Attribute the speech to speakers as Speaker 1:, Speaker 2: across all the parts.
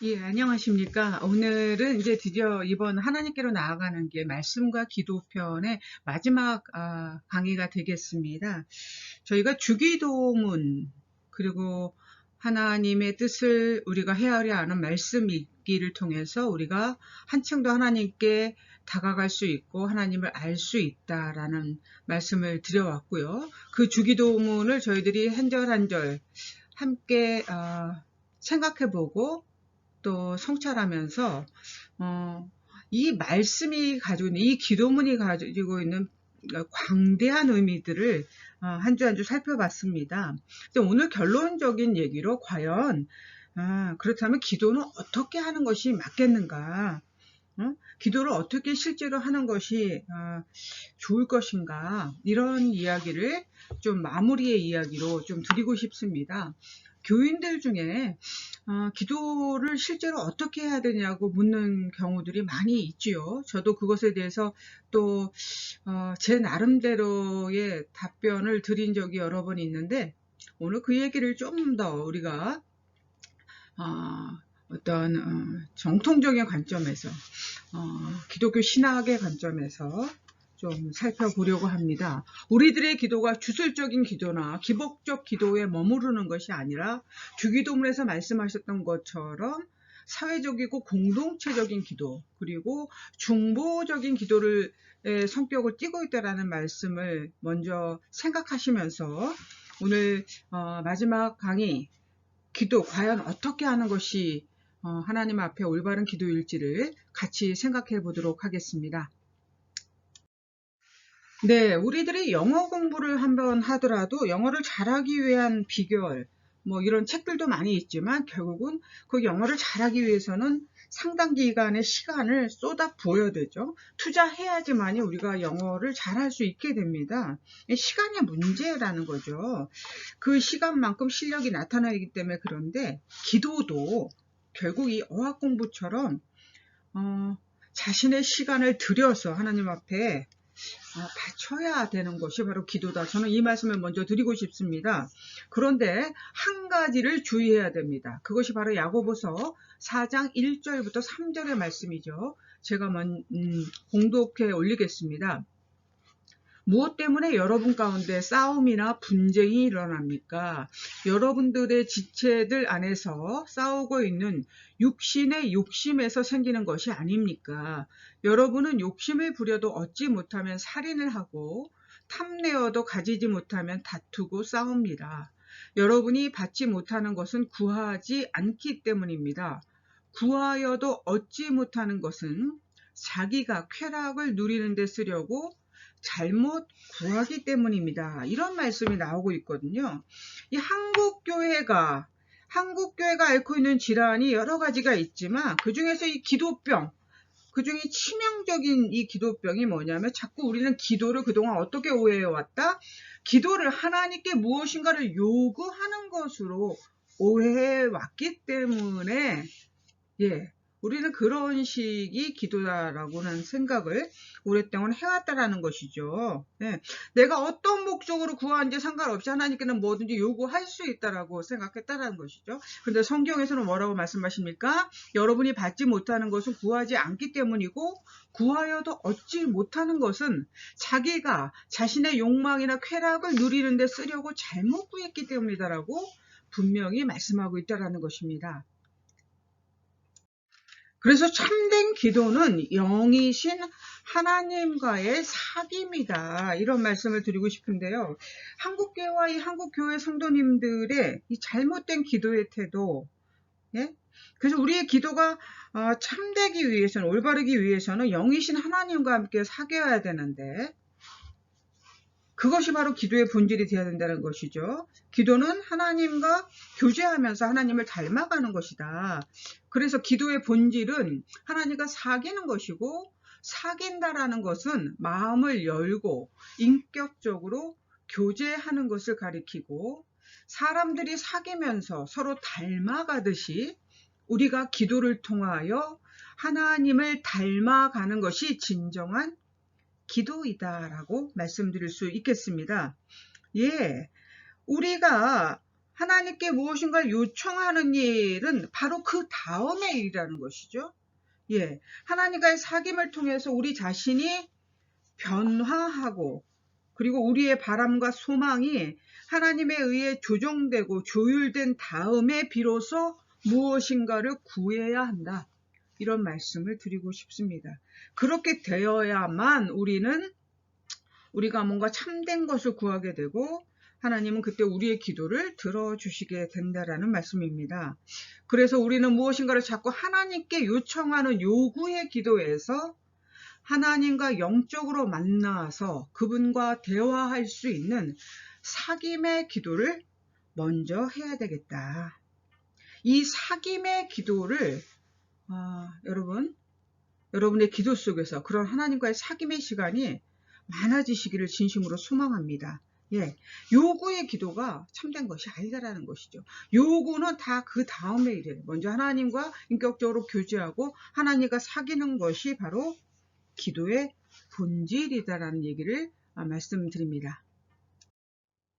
Speaker 1: 예, 안녕하십니까. 오늘은 이제 드디어 이번 하나님께로 나아가는 길 말씀과 기도 편의 마지막 강의가 되겠습니다. 저희가 주기도문 그리고 하나님의 뜻을 우리가 헤아려 아는 말씀 읽기를 통해서 우리가 한층 더 하나님께 다가갈 수 있고 하나님을 알 수 있다라는 말씀을 드려왔고요. 그 주기도문을 저희들이 한 절 한 절 함께 생각해보고 또 성찰하면서 이 말씀이 가지고 있는 이 기도문이 가지고 있는 광대한 의미들을 한 주 한 주 살펴봤습니다. 오늘 결론적인 얘기로 과연 그렇다면 기도는 어떻게 하는 것이 맞겠는가? 기도를 어떻게 실제로 하는 것이 좋을 것인가? 이런 이야기를 좀 마무리의 이야기로 좀 드리고 싶습니다. 교인들 중에 기도를 실제로 어떻게 해야 되냐고 묻는 경우들이 많이 있지요. 저도 그것에 대해서 또 제 나름대로의 답변을 드린 적이 여러 번 있는데 오늘 그 얘기를 좀 더 우리가 어떤 정통적인 관점에서 기독교 신학의 관점에서 좀 살펴보려고 합니다. 우리들의 기도가 주술적인 기도나 기복적 기도에 머무르는 것이 아니라 주기도문에서 말씀하셨던 것처럼 사회적이고 공동체적인 기도 그리고 중보적인 기도를 성격을 띠고 있다라는 말씀을 먼저 생각하시면서 오늘 마지막 강의 기도 과연 어떻게 하는 것이 하나님 앞에 올바른 기도일지를 같이 생각해 보도록 하겠습니다. 네, 우리들이 영어 공부를 한번 하더라도 영어를 잘하기 위한 비결, 뭐 이런 책들도 많이 있지만 결국은 그 영어를 잘하기 위해서는 상당 기간의 시간을 쏟아 부어야 되죠. 투자해야지만이 우리가 영어를 잘할 수 있게 됩니다. 시간의 문제라는 거죠. 그 시간만큼 실력이 나타나기 때문에 그런데 기도도 결국 이 어학 공부처럼 자신의 시간을 들여서 하나님 앞에 바쳐야 되는 것이 바로 기도다. 저는 이 말씀을 먼저 드리고 싶습니다. 그런데 한 가지를 주의해야 됩니다. 그것이 바로 야고보서 4장 1절부터 3절의 말씀이죠. 제가 공독해 올리겠습니다. 무엇 때문에 여러분 가운데 싸움이나 분쟁이 일어납니까? 여러분들의 지체들 안에서 싸우고 있는 육신의 욕심에서 생기는 것이 아닙니까? 여러분은 욕심을 부려도 얻지 못하면 살인을 하고 탐내어도 가지지 못하면 다투고 싸웁니다. 여러분이 받지 못하는 것은 구하지 않기 때문입니다. 구하여도 얻지 못하는 것은 자기가 쾌락을 누리는 데 쓰려고 잘못 구하기 때문입니다. 이런 말씀이 나오고 있거든요. 이 한국교회가 앓고 있는 질환이 여러 가지가 있지만 그 중에서 이 기도병, 그 중에 치명적인 이 기도병이 뭐냐면 자꾸 우리는 기도를 그동안 어떻게 오해해왔다? 기도를 하나님께 무엇인가를 요구하는 것으로 오해해왔기 때문에 우리는 그런 식이 기도다라고는 생각을 오랫동안 해왔다라는 것이죠. 내가 어떤 목적으로 구하는지 상관없이 하나님께는 뭐든지 요구할 수 있다라고 생각했다라는 것이죠. 그런데 성경에서는 뭐라고 말씀하십니까? 여러분이 받지 못하는 것은 구하지 않기 때문이고 구하여도 얻지 못하는 것은 자기가 자신의 욕망이나 쾌락을 누리는 데 쓰려고 잘못 구했기 때문이다라고 분명히 말씀하고 있다라는 것입니다. 그래서 참된 기도는 영이신 하나님과의 사귐이다. 이런 말씀을 드리고 싶은데요. 한국교회와 이 한국교회 성도님들의 이 잘못된 기도의 태도, 그래서 우리의 기도가 참되기 위해서는, 올바르기 위해서는 영이신 하나님과 함께 사귀어야 되는데 그것이 바로 기도의 본질이 되어야 된다는 것이죠. 기도는 하나님과 교제하면서 하나님을 닮아가는 것이다. 그래서 기도의 본질은 하나님과 사귀는 것이고 사귄다라는 것은 마음을 열고 인격적으로 교제하는 것을 가리키고 사람들이 사귀면서 서로 닮아가듯이 우리가 기도를 통하여 하나님을 닮아가는 것이 진정한 기도이다라고 말씀드릴 수 있겠습니다. 우리가 하나님께 무엇인가를 요청하는 일은 바로 그 다음의 일이라는 것이죠. 예, 하나님과의 사귐을 통해서 우리 자신이 변화하고, 그리고 우리의 바람과 소망이 하나님에 의해 조정되고 조율된 다음에 비로소 무엇인가를 구해야 한다. 이런 말씀을 드리고 싶습니다. 그렇게 되어야만 우리가 뭔가 참된 것을 구하게 되고, 하나님은 그때 우리의 기도를 들어주시게 된다라는 말씀입니다. 그래서 우리는 무엇인가를 자꾸 하나님께 요청하는 요구의 기도에서 하나님과 영적으로 만나서 그분과 대화할 수 있는 사귐의 기도를 먼저 해야 되겠다. 이 사귐의 기도를 여러분의 기도 속에서 그런 하나님과의 사귐의 시간이 많아지시기를 진심으로 소망합니다. 예, 요구의 기도가 참된 것이 아니다라는 것이죠. 요구는 다 그 다음의 일이에요. 먼저 하나님과 인격적으로 교제하고 하나님과 사귀는 것이 바로 기도의 본질이다라는 얘기를 말씀드립니다.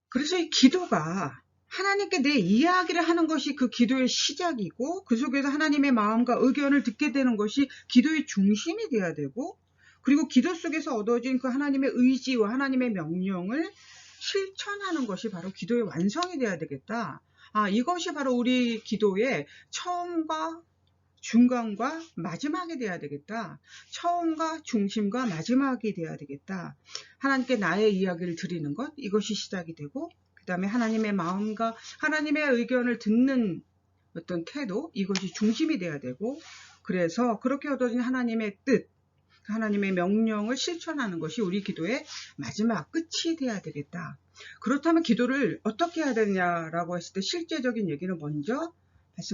Speaker 1: 그래서 이 기도가 하나님께 내 이야기를 하는 것이 그 기도의 시작이고, 그 속에서 하나님의 마음과 의견을 듣게 되는 것이 기도의 중심이 되어야 되고, 그리고 기도 속에서 얻어진 그 하나님의 의지와 하나님의 명령을 실천하는 것이 바로 기도의 완성이 되어야 되겠다. 이것이 바로 우리 기도의 처음과 중간과 마지막이 되어야 되겠다. 처음과 중심과 마지막이 되어야 되겠다. 하나님께 나의 이야기를 드리는 것, 이것이 시작이 되고, 그 다음에 하나님의 마음과 하나님의 의견을 듣는 어떤 태도, 이것이 중심이 되어야 되고, 그래서 그렇게 얻어진 하나님의 뜻, 하나님의 명령을 실천하는 것이 우리 기도의 마지막 끝이 되어야 되겠다. 그렇다면 기도를 어떻게 해야 되냐라고 했을 때 실제적인 얘기는 먼저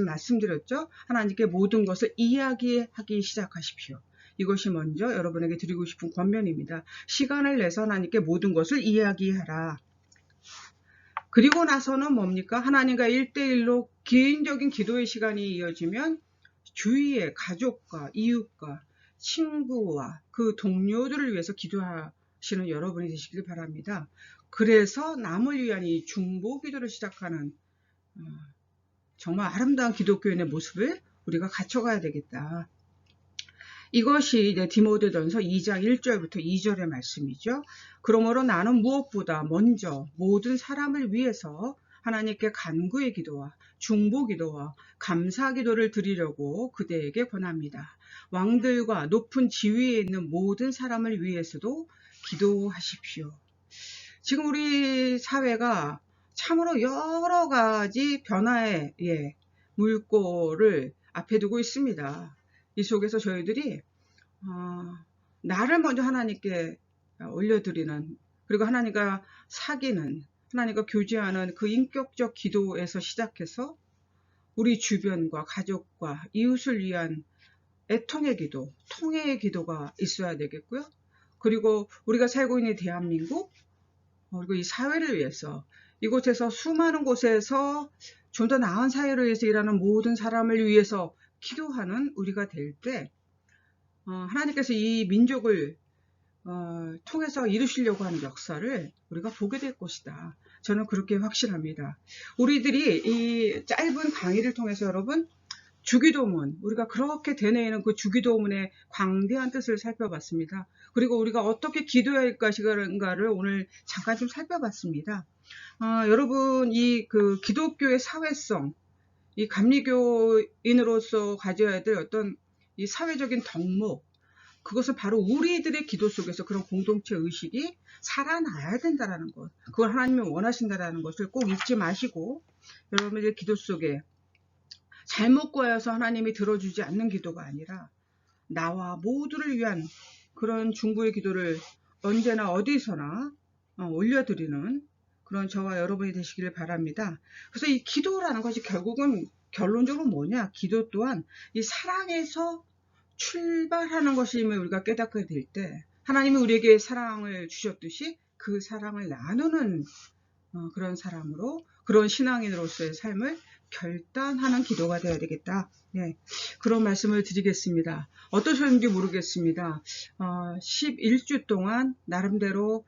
Speaker 1: 말씀드렸죠. 하나님께 모든 것을 이야기하기 시작하십시오. 이것이 먼저 여러분에게 드리고 싶은 권면입니다. 시간을 내서 하나님께 모든 것을 이야기하라. 그리고 나서는 뭡니까? 하나님과 1대1로 개인적인 기도의 시간이 이어지면 주위의 가족과 이웃과 친구와 그 동료들을 위해서 기도하시는 여러분이 되시길 바랍니다. 그래서 남을 위한 이 중보 기도를 시작하는 정말 아름다운 기독교인의 모습을 우리가 갖춰가야 되겠다. 이것이 이제 디모데전서 2장 1절부터 2절의 말씀이죠. 그러므로 나는 무엇보다 먼저 모든 사람을 위해서 하나님께 간구의 기도와 중보 기도와 감사 기도를 드리려고 그대에게 권합니다. 왕들과 높은 지위에 있는 모든 사람을 위해서도 기도하십시오. 지금 우리 사회가 참으로 여러 가지 변화의 물꼬를 앞에 두고 있습니다. 이 속에서 저희들이 나를 먼저 하나님께 올려드리는, 그리고 하나님과 사귀는, 하나님과 교제하는 그 인격적 기도에서 시작해서 우리 주변과 가족과 이웃을 위한 애통의 기도, 통회의 기도가 있어야 되겠고요. 그리고 우리가 살고 있는 대한민국, 그리고 이 사회를 위해서, 이곳에서 수많은 곳에서 좀 더 나은 사회를 위해서 일하는 모든 사람을 위해서 기도하는 우리가 될 때 하나님께서 이 민족을 통해서 이루시려고 하는 역사를 우리가 보게 될 것이다. 저는 그렇게 확신합니다. 우리들이 이 짧은 강의를 통해서 여러분, 주기도문, 우리가 그렇게 되뇌이는 그 주기도문의 광대한 뜻을 살펴봤습니다. 그리고 우리가 어떻게 기도해야 할 것인가를 오늘 잠깐 좀 살펴봤습니다. 여러분, 이 그 기독교의 사회성, 이 감리교인으로서 가져야 될 어떤 이 사회적인 덕목, 그것은 바로 우리들의 기도 속에서 그런 공동체 의식이 살아나야 된다는 것, 그걸 하나님이 원하신다는 것을 꼭 잊지 마시고, 여러분의 기도 속에 잘못 구하여서 하나님이 들어주지 않는 기도가 아니라 나와 모두를 위한 그런 중보의 기도를 언제나 어디서나 올려드리는 그런 저와 여러분이 되시기를 바랍니다. 그래서 이 기도라는 것이 결국은 결론적으로 뭐냐? 기도 또한 이 사랑에서 출발하는 것임을 우리가 깨닫게 될 때, 하나님이 우리에게 사랑을 주셨듯이 그 사랑을 나누는 그런 사람으로, 그런 신앙인으로서의 삶을 결단하는 기도가 되어야 되겠다. 그런 말씀을 드리겠습니다. 어떠셨는지 모르겠습니다. 11주 동안 나름대로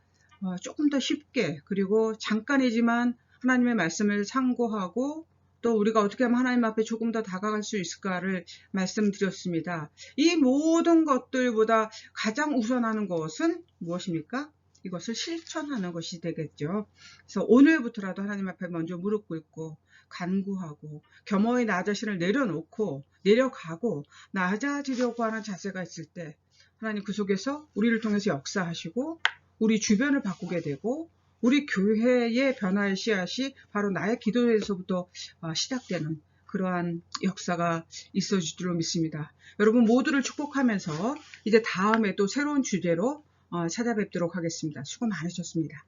Speaker 1: 조금 더 쉽게, 그리고 잠깐이지만 하나님의 말씀을 상고하고 또 우리가 어떻게 하면 하나님 앞에 조금 더 다가갈 수 있을까를 말씀드렸습니다. 이 모든 것들보다 가장 우선하는 것은 무엇입니까? 이것을 실천하는 것이 되겠죠. 그래서 오늘부터라도 하나님 앞에 먼저 무릎 꿇고 간구하고 겸허히 나 자신을 내려놓고 내려가고 낮아지려고 하는 자세가 있을 때 하나님 그 속에서 우리를 통해서 역사하시고 우리 주변을 바꾸게 되고 우리 교회의 변화의 씨앗이 바로 나의 기도에서부터 시작되는 그러한 역사가 있어질 줄로 믿습니다. 여러분 모두를 축복하면서 이제 다음에 또 새로운 주제로 찾아뵙도록 하겠습니다. 수고 많으셨습니다.